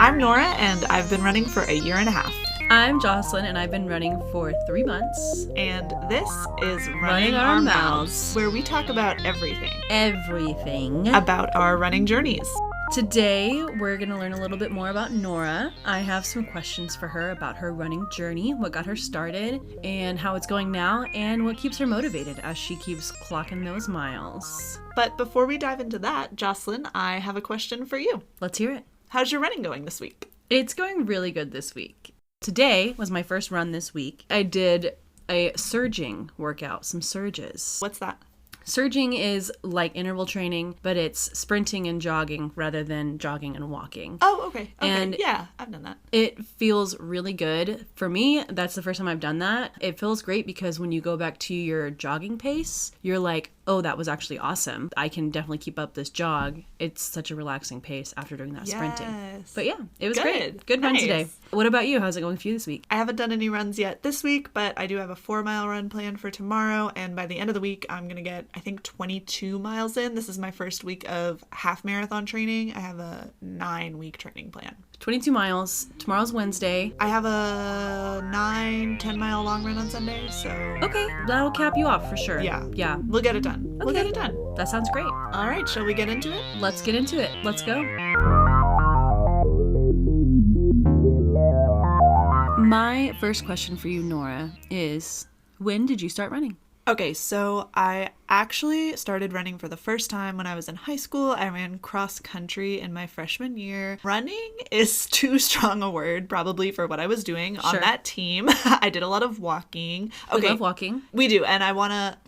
I'm Norah, and I've been running for a year and a half. I'm Joslyn, and I've been running for 3 months. And this is Running Our Mouths, where we talk about everything. Everything. About our running journeys. Today, we're going to learn a little bit more about Norah. I have some questions for her about her running journey, what got her started, and how it's going now, and what keeps her motivated as she keeps clocking those miles. But before we dive into that, Joslyn, I have a question for you. Let's hear it. How's your running going this week? It's going really good this week. Today was my first run this week. I did a surging workout, some surges. What's that? Surging is like interval training, but it's sprinting and jogging rather than jogging and walking. Oh, okay. And yeah, I've done that. It feels really good. For me, that's the first time I've done that. It feels great because when you go back to your jogging pace, you're like, oh, that was actually awesome. I can definitely keep up this jog. It's such a relaxing pace after doing that sprinting. But yeah, it was great. Good run today. What about you? How's it going for you this week? I haven't done any runs yet this week, but I do have a 4-mile run planned for tomorrow. And by the end of the week, I'm going to get, I think, 22 miles in. This is my first week of half marathon training. I have a 9-week training plan. 22 miles. Tomorrow's Wednesday. I have a 10-mile long run on Sunday, so... Okay, that'll cap you off for sure. Yeah. We'll get it done. Okay. We'll get it done. That sounds great. All right, shall we get into it? Let's get into it. Let's go. My first question for you, Norah, is when did you start running? Okay, so I actually started running for the first time when I was in high school. I ran cross country in my freshman year. Running is too strong a word, probably, for what I was doing on that team. I did a lot of walking. Okay, We love walking. We do, and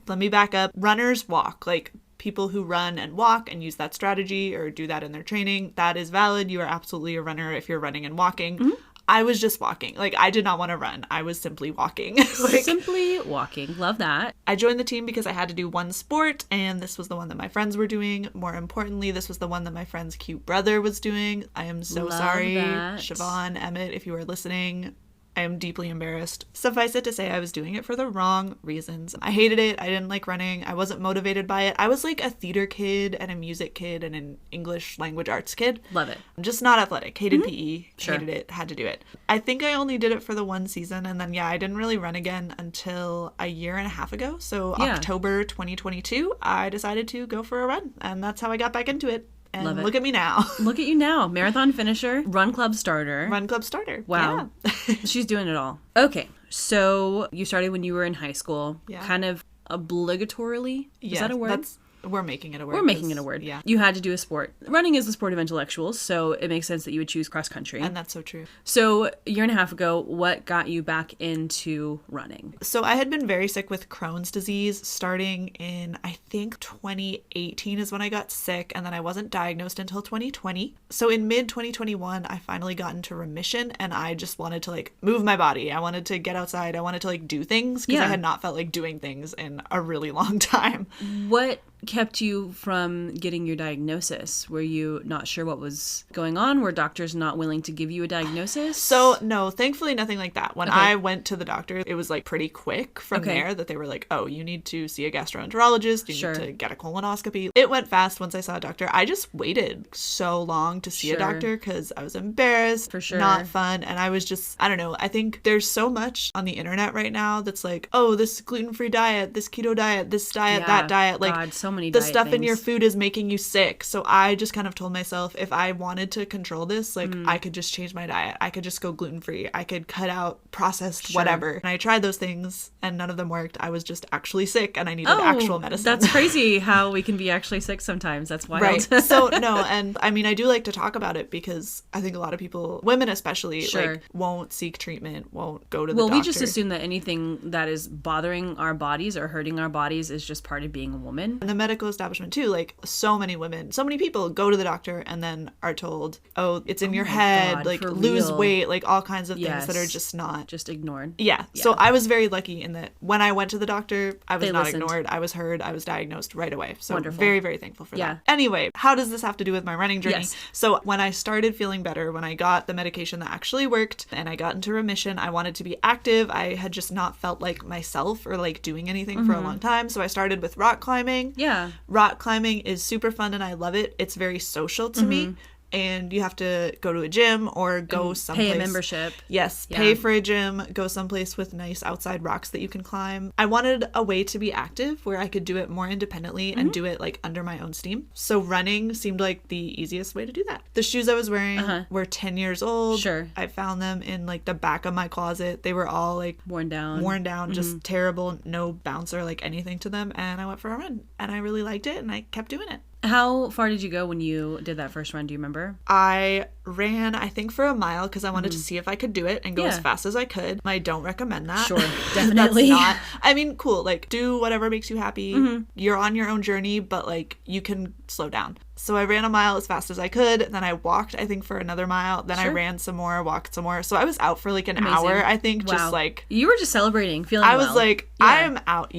let me back up. Runners walk, like people who run and walk and use that strategy or do that in their training. That is valid. You are absolutely a runner if you're running and walking. Mm-hmm. I was just walking. Like, I did not want to run. I was simply walking. Simply walking. Love that. I joined the team because I had to do one sport, and this was the one that my friends were doing. More importantly, this was the one that my friend's cute brother was doing. I am so sorry, Siobhan, Emmett, if you are listening. I am deeply embarrassed. Suffice it to say, I was doing it for the wrong reasons. I hated it. I didn't like running. I wasn't motivated by it. I was like a theater kid and a music kid and an English language arts kid. Love it. I'm just not athletic. Hated PE. Sure. Hated it. Had to do it. I think I only did it for the one season. And then, I didn't really run again until a year and a half ago. So October 2022, I decided to go for a run. And that's how I got back into it. And Love it. Look at me now. Look at you now. Marathon finisher, run club starter. Run club starter. Wow. Yeah. She's doing it all. Okay. So you started when you were in high school. Yeah. Kind of obligatorily. Is that a word? We're making it a word. We're making it a word. Yeah. You had to do a sport. Running is the sport of intellectuals, so it makes sense that you would choose cross country. And that's so true. So a year and a half ago, what got you back into running? So I had been very sick with Crohn's disease starting in, I think, 2018 is when I got sick, and then I wasn't diagnosed until 2020. So in mid-2021, I finally got into remission, and I just wanted to, move my body. I wanted to get outside. I wanted to, do things, because I had not felt like doing things in a really long time. What kept you from getting your diagnosis? Were you not sure what was going on? Were doctors not willing to give you a diagnosis? So no, thankfully nothing like that. When I went to the doctor, it was pretty quick from there that they were like, oh, you need to see a gastroenterologist. You need to get a colonoscopy. It went fast once I saw a doctor. I just waited so long to see a doctor because I was embarrassed. For sure. Not fun. And I was just, I don't know. I think there's so much on the internet right now that's like, oh, this gluten-free diet, this keto diet, this diet, that diet. God, so many the stuff in your food is making you sick. So I just kind of told myself, if I wanted to control this, I could just change my diet. I could just go gluten-free. I could cut out processed whatever. And I tried those things and none of them worked. I was just actually sick and I needed actual medicine. That's crazy how we can be actually sick sometimes. That's wild. Right. So no, and I mean, I do like to talk about it because I think a lot of people, women especially, won't seek treatment, won't go to the doctor. Well, we just assume that anything that is bothering our bodies or hurting our bodies is just part of being a woman. And the medical establishment too, so many women, so many people go to the doctor and then are told, oh, it's in your head, lose weight, all kinds of things that are just not. Just ignored. Yeah. So I was very lucky in that when I went to the doctor, I was not ignored. I was heard. I was diagnosed right away. So wonderful. Very, very thankful for that. Anyway, how does this have to do with my running journey? Yes. So when I started feeling better, when I got the medication that actually worked and I got into remission, I wanted to be active. I had just not felt like myself or doing anything for a long time. So I started with rock climbing. Yeah. Rock climbing is super fun and I love it. It's very social to me. and you have to go to a gym or go someplace. Pay a membership. Yes, pay for a gym, go someplace with nice outside rocks that you can climb. I wanted a way to be active where I could do it more independently and do it like under my own steam. So running seemed like the easiest way to do that. The shoes I was wearing were 10 years old. Sure. I found them in like the back of my closet. They were all like worn down, just terrible, no bounce or like anything to them. And I went for a run and I really liked it and I kept doing it. How far did you go when you did that first run? Do you remember? I ran, I think, for a mile because I wanted to see if I could do it and go as fast as I could. I don't recommend that. Sure, definitely. That's not, I mean, cool. Like, do whatever makes you happy. You're on your own journey, but like, you can slow down. So I ran a mile as fast as I could. Then I walked, I think, for another mile. Then I ran some more, walked some more. So I was out for like an hour, I think, just like... You were just celebrating, feeling I was like, I am out,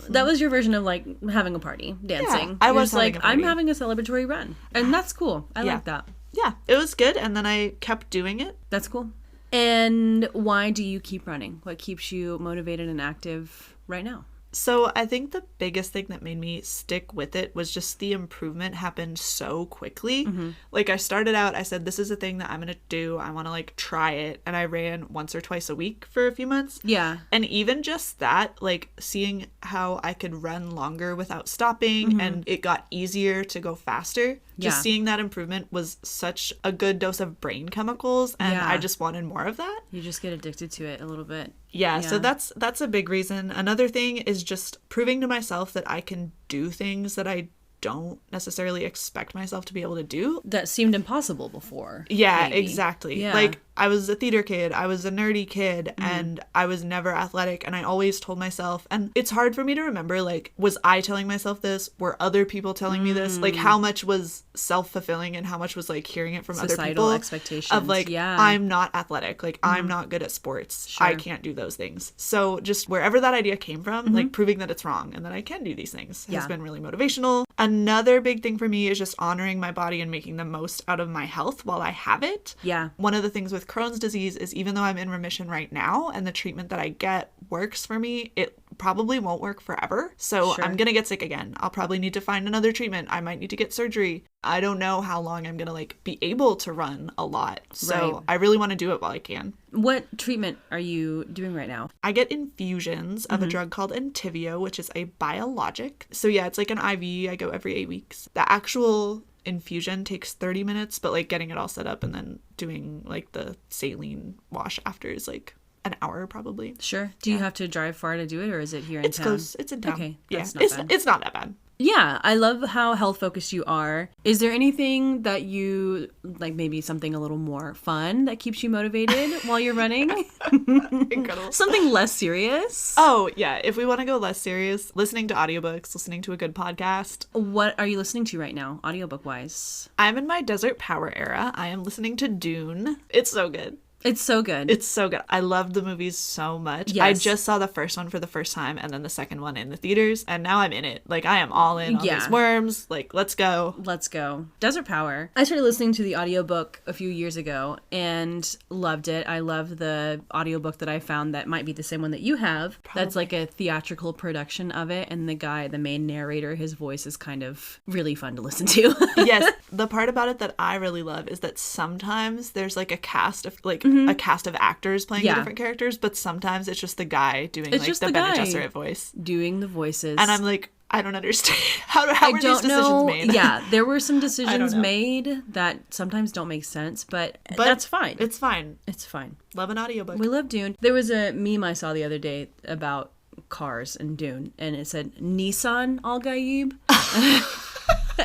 That was your version of like having a party, dancing. I was like, I'm having a celebratory run. And that's cool. I like that. Yeah, it was good. And then I kept doing it. That's cool. And why do you keep running? What keeps you motivated and active right now? So I think the biggest thing that made me stick with it was just the improvement happened so quickly. Like I started out, I said, this is a thing that I'm going to do. I want to like try it. And I ran once or twice a week for a few months. Yeah. And even just that, like seeing how I could run longer without stopping and it got easier to go faster. Just seeing that improvement was such a good dose of brain chemicals and I just wanted more of that. You just get addicted to it a little bit. Yeah, so that's a big reason. Another thing is just proving to myself that I can do things that I don't necessarily expect myself to be able to do. That seemed impossible before. Yeah, maybe. exactly. Yeah. Like, I was a theater kid, I was a nerdy kid, and I was never athletic, and I always told myself, and it's hard for me to remember, like, was I telling myself this? Were other people telling me this? Like, how much was self-fulfilling and how much was, like, hearing it from Societal other people? Expectations. Of, like, I'm not athletic. Like, I'm not good at sports. Sure. I can't do those things. So just wherever that idea came from, like, proving that it's wrong and that I can do these things has been really motivational. Another big thing for me is just honoring my body and making the most out of my health while I have it. Yeah. One of the things with Crohn's disease is even though I'm in remission right now and the treatment that I get works for me, it probably won't work forever. So I'm going to get sick again. I'll probably need to find another treatment. I might need to get surgery. I don't know how long I'm going to like be able to run a lot. So I really want to do it while I can. What treatment are you doing right now? I get infusions of a drug called Entyvio, which is a biologic. So yeah, it's like an IV. I go every 8 weeks. The actual infusion takes 30 minutes, but like getting it all set up and then doing like the saline wash after is like an hour probably. Sure. Do you have to drive far to do it, or is it here in town? It's close. It's in town. Okay. That's not bad. It's not that bad. Yeah, I love how health focused you are. Is there anything that you like, maybe something a little more fun that keeps you motivated while you're running? Incredible. Something less serious? Oh, yeah. If we want to go less serious, listening to audiobooks, listening to a good podcast. What are you listening to right now, audiobook wise? I'm in my Desert Power era. I am listening to Dune. It's so good. It's so good. It's so good. I love the movies so much. Yes. I just saw the first one for the first time and then the second one in the theaters, and now I'm in it. Like, I am all in on these worms. Like, let's go. Let's go. Desert Power. I started listening to the audiobook a few years ago and loved it. I love the audiobook that I found that might be the same one that you have. Probably. That's like a theatrical production of it, and the main narrator, his voice is kind of really fun to listen to. Yes. The part about it that I really love is that sometimes there's like a cast of like a cast of actors playing the different characters, but sometimes it's just the guy doing like the Bene Gesserit voice. Doing the voices. And I'm like, I don't understand. How were these decisions made? Yeah, there were some decisions made that sometimes don't make sense, but that's fine. It's fine. It's fine. Love an audiobook. We love Dune. There was a meme I saw the other day about cars and Dune, and it said Nissan Al Gaib.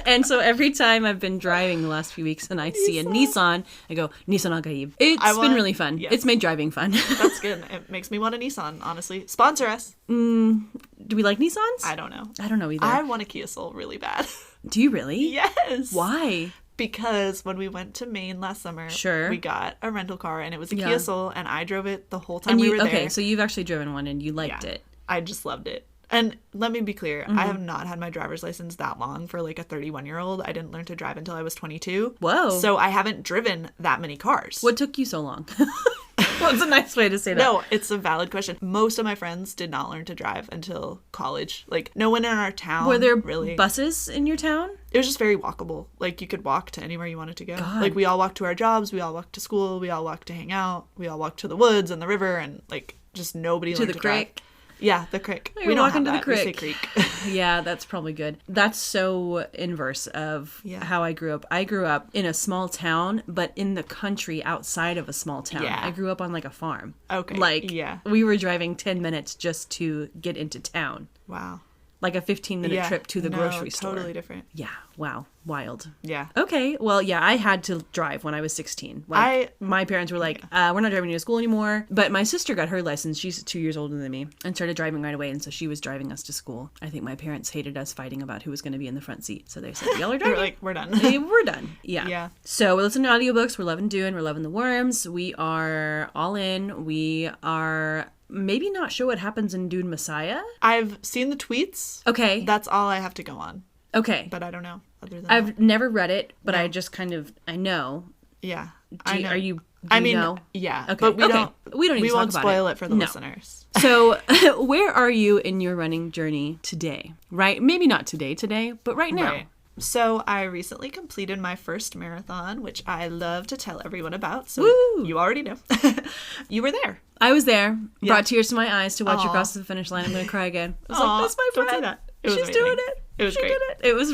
And so every time I've been driving the last few weeks and I see a Nissan, I go, Nissan Al Gaib. It's been really fun. Yes. It's made driving fun. That's good. It makes me want a Nissan, honestly. Sponsor us. Do we like Nissans? I don't know. I don't know either. I want a Kia Soul really bad. Do you really? Yes. Why? Because when we went to Maine last summer, we got a rental car and it was a Kia Soul and I drove it the whole time we were there. Okay, so you've actually driven one and you liked it. I just loved it. And let me be clear, I have not had my driver's license that long for like a 31-year-old. I didn't learn to drive until I was 22. Whoa. So I haven't driven that many cars. What took you so long? What's a nice way to say that? No, it's a valid question. Most of my friends did not learn to drive until college. Like, no one in our town Were there really... buses in your town? It was just very walkable. Like, you could walk to anywhere you wanted to go. God. Like, we all walked to our jobs. We all walked to school. We all walked to hang out. We all walked to the woods and the river. And, like, just nobody learned to drive. Creek. Yeah, the creek. You're we don't walking have to the that. creek. We say creek. Yeah, that's probably good. That's so inverse of how I grew up. I grew up in a small town, but in the country outside of a small town. Yeah. I grew up on like a farm. Okay. Like, yeah. we were driving 10 minutes just to get into town. Wow. Like a 15-minute trip to the grocery store. Totally different. Yeah. Wow. Wild. Yeah. Okay. Well, yeah, I had to drive when I was 16. My parents were like, we're not driving you to school anymore. But my sister got her license. She's 2 years older than me and started driving right away. And so she was driving us to school. I think my parents hated us fighting about who was going to be in the front seat. So they said, y'all are driving. We're like, we're done. We're done. Yeah. Yeah. So we're listening to audiobooks. We're loving Dune. We're loving The Worms. We are all in. We are maybe not sure what happens in Dune Messiah. I've seen the tweets. Okay. That's all I have to go on. Okay. But I don't know. Other than I've never read it, but I just kind of, I know. Yeah. I know. Do I you mean, know? yeah. Okay. But we don't need we to won't talk about spoil it for the listeners. So where are you in your running journey today? Right? Maybe not today, but right now. Right. So I recently completed my first marathon, which I love to tell everyone about. So Woo! You already know. You were there. I was there. Brought tears to my eyes to watch you Aw. cross the finish line. I'm going to cry again. I was Aw, like, that's my don't say friend. that. It was She's amazing. doing it. It was she great. did it. It was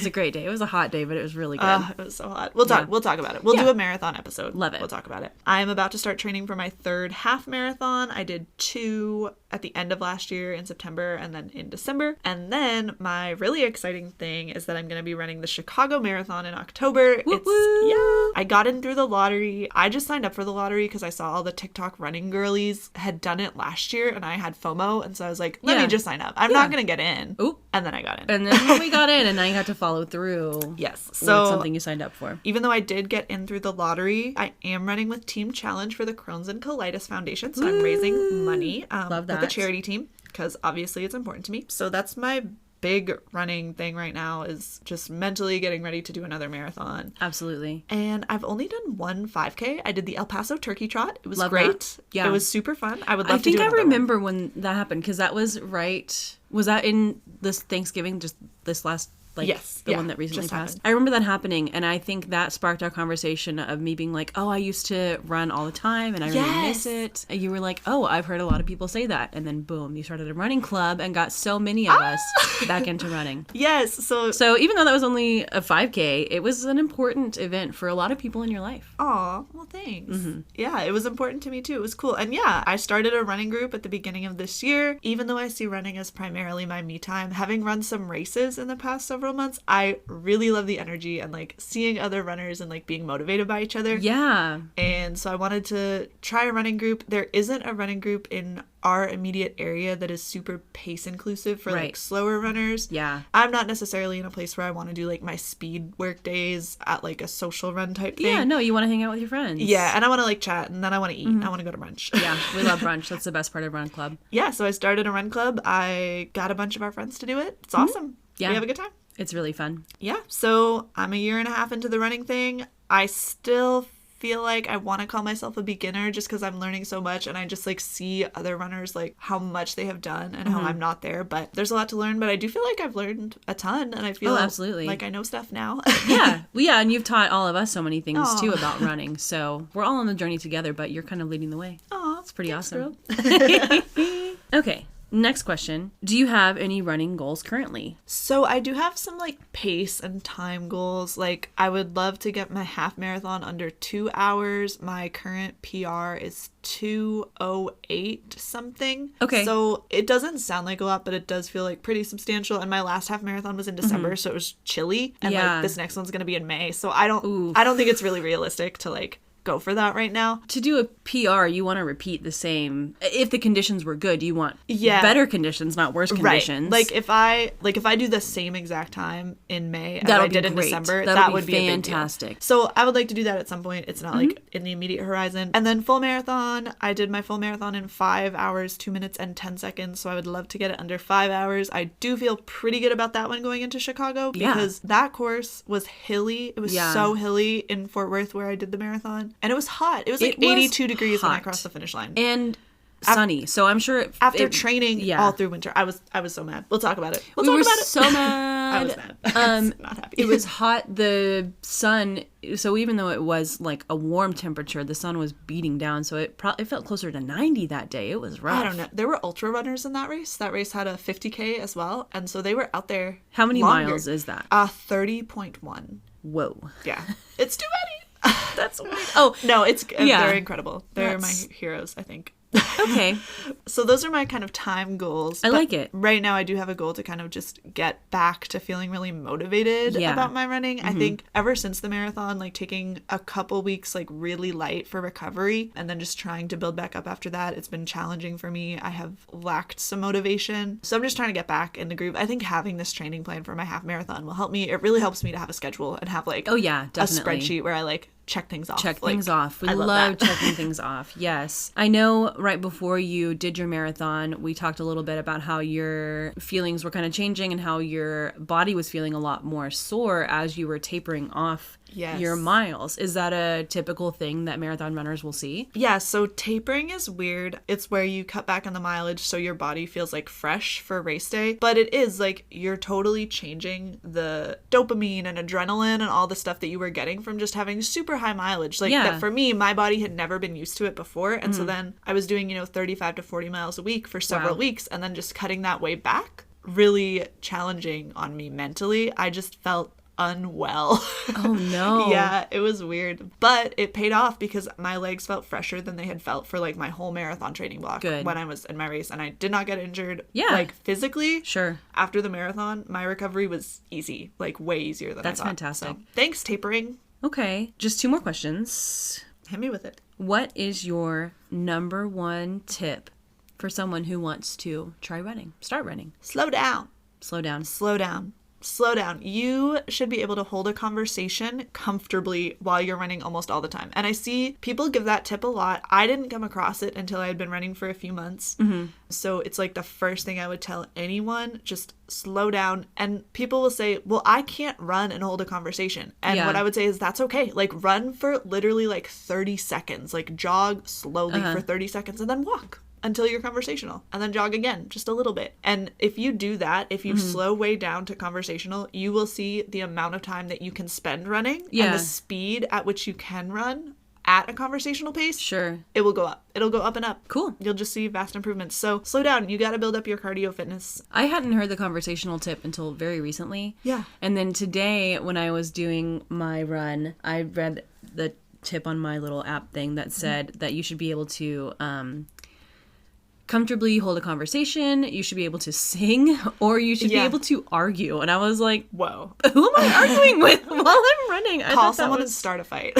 a great day. It was a hot day, but it was really good. It was so hot. We'll talk about it. We'll do a marathon episode. Love it. We'll talk about it. I'm about to start training for my third half marathon. I did 2 at the end of last year in September and then in December. And then my really exciting thing is that I'm going to be running the Chicago Marathon in October. I got in through the lottery. I just signed up for the lottery because I saw all the TikTok running girlies had done it last year and I had FOMO. And so I was like, let me just sign up. I'm not going to get in. Oop. And then I got in. And then we got in and now you have to follow through. Yes. So with something you signed up for. Even though I did get in through the lottery, I am running with Team Challenge for the Crohn's and Colitis Foundation. So I'm raising money Love that. with the charity team because obviously it's important to me. So that's my big running thing right now, is just mentally getting ready to do another marathon. Absolutely. And I've only done one 5K. I did the El Paso Turkey Trot. It was Love great. that. Yeah. It was super fun. I would love to do I think I another remember when that happened because that was right. Was that in this Thanksgiving, just this last, like, yes, the one that recently just passed? happened. I remember that happening, and I think that sparked our conversation of me being like, oh, I used to run all the time, and I really miss it. And you were like, oh, I've heard a lot of people say that. And then, boom, you started a running club and got so many of us back into running. Yes. So even though that was only a 5K, it was an important event for a lot of people in your life. Aw, well, thanks. Yeah, it was important to me too. It was cool. And yeah, I started a running group at the beginning of this year. Even though I see running as primarily my me time, having run some races in the past several months, I really love the energy and like seeing other runners and like being motivated by each other. Yeah. And so I wanted to try a running group. There isn't a running group in our immediate area that is super pace inclusive for like slower runners. Yeah. I'm not necessarily in a place where I want to do like my speed work days at like a social run type thing. Yeah, no, you want to hang out with your friends. Yeah, and I want to like chat and then I want to eat. I want to go to brunch. Yeah, we love brunch. That's the best part of Run Club. Yeah, so I started a run club. I got a bunch of our friends to do it. It's awesome. Yeah. We have a good time. It's really fun. Yeah, so I'm a year and a half into the running thing. I still feel like I want to call myself a beginner just because I'm learning so much and I just like see other runners like how much they have done and how I'm not there, but there's a lot to learn. But I do feel like I've learned a ton and I feel absolutely like I know stuff now. Yeah, and you've taught all of us so many things too about running, so we're all on the journey together, but you're kind of leading the way. Aw, it's pretty thanks, awesome. girl. Okay, next question. Do you have any running goals currently? So I do have some like pace and time goals. Like I would love to get my half marathon under 2 hours. My current PR is 2:08 something. Okay. So it doesn't sound like a lot, but it does feel like pretty substantial. And my last half marathon was in December, so it was chilly. And like this next one's gonna be in May. So I don't think it's really realistic to like go for that right now. To do a PR, you want to repeat the same. If the conditions were good, you want better conditions, not worse conditions. Right. Like if I do the same exact time in May as I did in December, that would be fantastic. A big deal. So I would like to do that at some point. It's not like in the immediate horizon. And then full marathon, I did my full marathon in 5 hours, 2 minutes and 10 seconds. So I would love to get it under 5 hours. I do feel pretty good about that one going into Chicago because that course was hilly. It was so hilly in Fort Worth where I did the marathon. and it was hot. It was like 82 degrees when I crossed the finish line. And sunny. So I'm sure after training all through winter, I was so mad. We'll talk about it. We were so mad. I was mad. I was not happy. It was hot. The sun. So even though it was like a warm temperature, the sun was beating down. So it felt closer to 90 that day. It was rough. I don't know. There were ultra runners in that race. That race had a 50K as well, and so they were out there. How many miles is that? 30.1. Whoa. Yeah, it's too many. That's weird. Oh no, they're incredible. They're my heroes, I think. Okay. So those are my kind of time goals. I like it. Right now I do have a goal to kind of just get back to feeling really motivated about my running. I think ever since the marathon, like taking a couple weeks like really light for recovery and then just trying to build back up after that, it's been challenging for me. I have lacked some motivation. So I'm just trying to get back in the groove. I think having this training plan for my half marathon will help me. It really helps me to have a schedule and have like a spreadsheet where I like check things off. We love checking things off. Yes. I know right before you did your marathon, we talked a little bit about how your feelings were kind of changing and how your body was feeling a lot more sore as you were tapering off your miles. Is that a typical thing that marathon runners will see? Yeah, so tapering is weird. It's where you cut back on the mileage so your body feels like fresh for race day. But it is like you're totally changing the dopamine and adrenaline and all the stuff that you were getting from just having super high mileage. Like that for me, my body had never been used to it before. And so then I was doing, 35 to 40 miles a week for several weeks and then just cutting that way back, really challenging on me mentally. I just felt unwell. Oh no. Yeah, it was weird, but it paid off because my legs felt fresher than they had felt for like my whole marathon training block when I was in my race, and I did not get injured like physically. Sure. After the marathon, my recovery was easy, like way easier than I thought. That's fantastic. So, thanks, tapering. Okay, just 2 more questions. Hit me with it. What is your number 1 tip for someone who wants to start running? Slow down. Slow down. Slow down. Slow down. You should be able to hold a conversation comfortably while you're running almost all the time. And I see people give that tip a lot. I didn't come across it until I had been running for a few months. So it's like the first thing I would tell anyone, just slow down. And people will say, well, I can't run and hold a conversation. And what I would say is that's okay. Like run for literally like 30 seconds, like jog slowly for 30 seconds and then walk until you're conversational, and then jog again just a little bit. And if you do that, if you slow way down to conversational, you will see the amount of time that you can spend running and the speed at which you can run at a conversational pace. Sure. It will go up. It'll go up and up. Cool. You'll just see vast improvements. So slow down. You got to build up your cardio fitness. I hadn't heard the conversational tip until very recently. Yeah. And then today when I was doing my run, I read the tip on my little app thing that said that you should be able to comfortably hold a conversation, you should be able to sing, or you should be able to argue. And I was like, whoa, who am I arguing with while I'm running? Call someone and start a fight.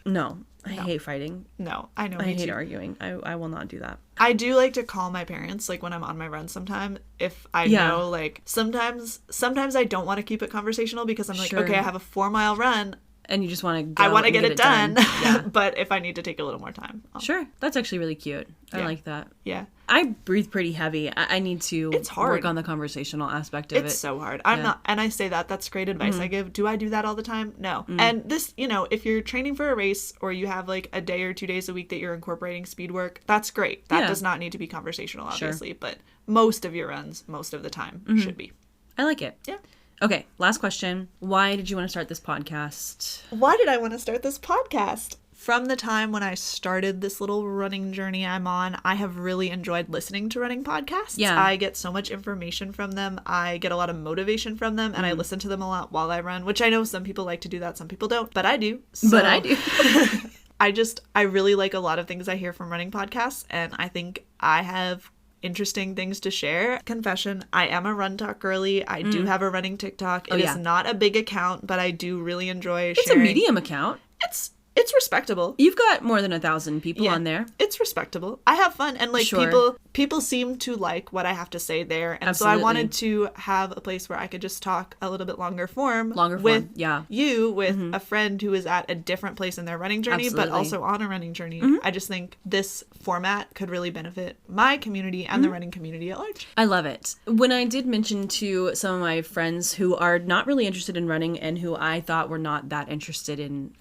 No, I hate fighting. No, I know. I hate arguing. I will not do that. I do like to call my parents, like when I'm on my run sometime, if I know, like sometimes I don't want to keep it conversational because I'm like, okay, I have a 4-mile run. And you just want to go I want to get it done. Yeah. But if I need to take a little more time. Sure. That's actually really cute. I like that. Yeah. I breathe pretty heavy. I need to work on the conversational aspect of it. It's so hard. I'm not, and I say that's great advice I give. Do I do that all the time? No. And this, if you're training for a race or you have like a day or 2 days a week that you're incorporating speed work, that's great. That does not need to be conversational, obviously, but most of your runs, most of the time should be. I like it. Yeah. Okay, last question. Why did you want to start this podcast? Why did I want to start this podcast? From the time when I started this little running journey I'm on, I have really enjoyed listening to running podcasts. Yeah. I get so much information from them. I get a lot of motivation from them, and I listen to them a lot while I run, which I know some people like to do that, some people don't, but I do. But I do. I really like a lot of things I hear from running podcasts, and I think I have interesting things to share. Confession, I am a Run Talk girly. I do have a running TikTok. It is not a big account, but I do really enjoy sharing. It's a medium account. It's respectable. You've got more than 1,000 people on there. It's respectable. I have fun, and like people people seem to like what I have to say there. And Absolutely. so I wanted to have a place where I could just talk a little bit longer form with yeah. you, with a friend who is at a different place in their running journey, Absolutely. but also on a running journey. I just think this format could really benefit my community and the running community at large. I love it. When I did mention to some of my friends who are not really interested in running and who I thought were not that interested in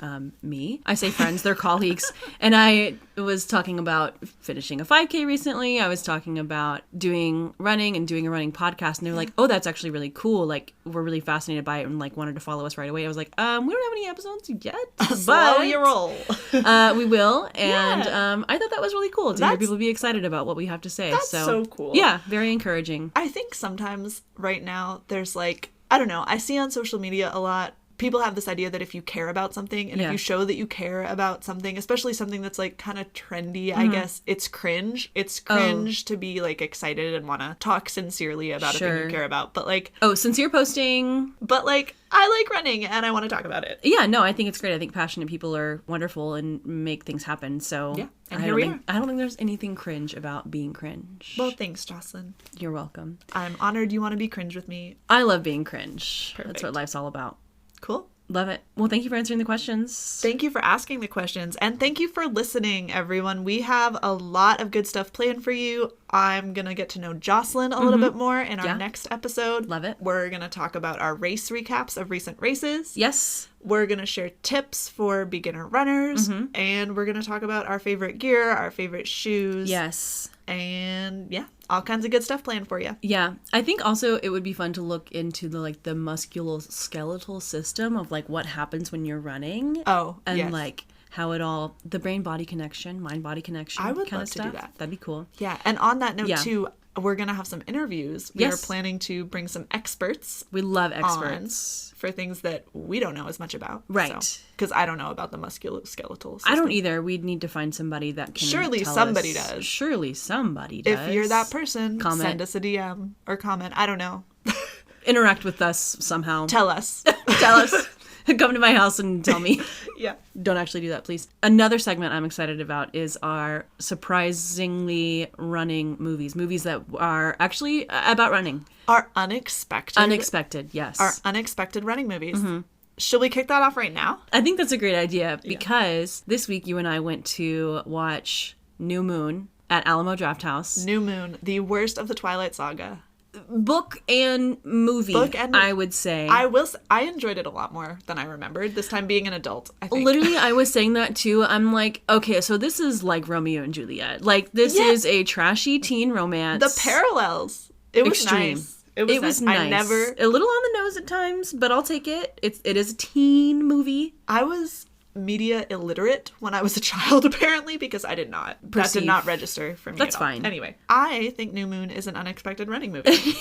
me, I say friends, they're colleagues, and I was talking about finishing a 5K recently. I was talking about doing running and doing a running podcast, and they were like, oh, that's actually really cool. Like, we're really fascinated by it and like wanted to follow us right away. I was like, we don't have any episodes yet, Slow your roll. We will. And I thought that was really cool to hear people be excited about what we have to say. That's so cool. Yeah, very encouraging. I think sometimes right now there's like, I don't know, I see on social media a lot, people have this idea that if you care about something and if you show that you care about something, especially something that's like kind of trendy, I guess, it's cringe. It's cringe to be like excited and want to talk sincerely about a thing you care about. But like, sincere posting. But like, I like running and I want to talk about it. Yeah, no, I think it's great. I think passionate people are wonderful and make things happen. So yeah, and I here we are. I don't think there's anything cringe about being cringe. Well, thanks, Joslyn. You're welcome. I'm honored you want to be cringe with me. I love being cringe. Perfect. That's what life's all about. Cool. Love it. Well, thank you for answering the questions. Thank you for asking the questions. And thank you for listening, everyone. We have a lot of good stuff planned for you. I'm going to get to know Joslyn a little bit more in our next episode. Love it. We're going to talk about our race recaps of recent races. Yes. We're going to share tips for beginner runners. And we're going to talk about our favorite gear, our favorite shoes. Yes. And yeah, all kinds of good stuff planned for you. Yeah. I think also it would be fun to look into the musculoskeletal system of like what happens when you're running. Oh, and yes. like how it all, the brain-body connection, mind-body connection. I would kind love of to stuff. do that. That'd be cool. Yeah. And on that note too, we're going to have some interviews. We are planning to bring some experts. We love experts. For things that we don't know as much about. Right. Because I don't know about the musculoskeletal system. I don't either. We'd need to find somebody that can Surely tell somebody us. does. Surely somebody does. If you're that person, comment. Send us a DM or comment. I don't know. Interact with us somehow. Tell us. Tell us. Come to my house and tell me. Yeah. Don't actually do that, please. Another segment I'm excited about is our surprisingly running movies. Movies that are actually about running. Our unexpected. Unexpected, yes. Our unexpected running movies. Should we kick that off right now? I think that's a great idea because this week you and I went to watch New Moon at Alamo Drafthouse. New Moon, the worst of the Twilight Saga. Book and movie, I would say. I enjoyed it a lot more than I remembered, this time being an adult, I think. Literally, I was saying that too. I'm like, okay, so this is like Romeo and Juliet. Like, this is a trashy teen romance. The parallels. It was extreme. Nice. It was nice. I never... A little on the nose at times, but I'll take it. It is a teen movie. I was media illiterate when I was a child, apparently, because I did not. That did not register for me. That's at all. fine. Anyway, I think New Moon is an unexpected running movie.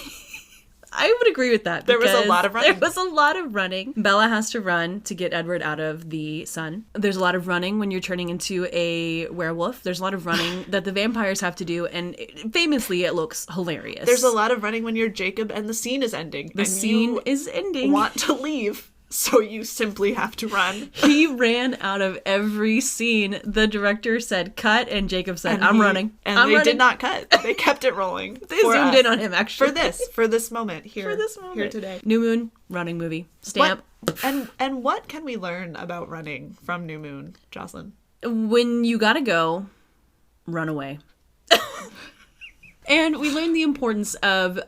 I would agree with that. There was a lot of running. There was a lot of running. Bella has to run to get Edward out of the sun. There's a lot of running when you're turning into a werewolf. There's a lot of running that the vampires have to do, and famously, it looks hilarious. There's a lot of running when you're Jacob and the scene is ending. The scene is ending. Want to leave. So you simply have to run. He ran out of every scene. The director said, cut, and Jacob said, I'm running. And they did not cut. They kept it rolling. They zoomed in on him, actually. For this moment here. For this moment. Here today. New Moon, running movie. Stamp. And what can we learn about running from New Moon, Joslyn? When you gotta go, run away. And we learned the importance of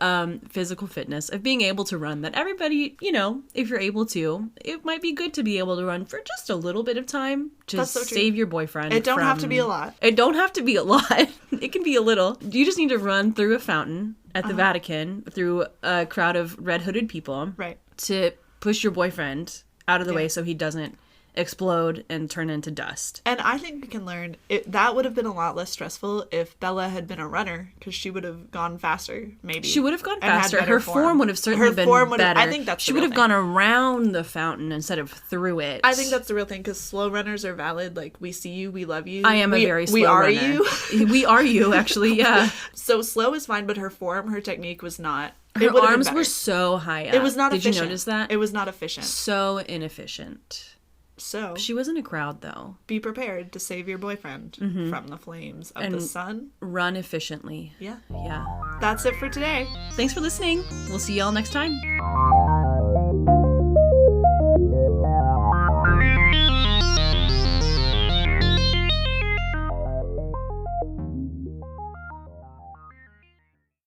physical fitness, of being able to run, that everybody, if you're able to, it might be good to be able to run for just a little bit of time to save your boyfriend. It don't have to be a lot. It don't have to be a lot. It can be a little. You just need to run through a fountain at the Vatican, through a crowd of red-hooded people. Right. To push your boyfriend out of the way so he doesn't explode and turn into dust. And I think we can learn that would have been a lot less stressful if Bella had been a runner, because she would have gone faster, maybe. She would have gone faster. Her form would have certainly been better. I think that's she would have gone around the fountain instead of through it. I think that's the real thing, because slow runners are valid. Like, we see you, we love you. I am a very slow runner. We are you. We are you, actually, yeah. So slow is fine, but her technique was not. Her arms were so high up. It was not efficient. Did you notice that? It was not efficient. So inefficient. So She was in a crowd, though. be prepared to save your boyfriend from the flames of the sun. Run efficiently. Yeah. Yeah. That's it for today. Thanks for listening. We'll see y'all next time.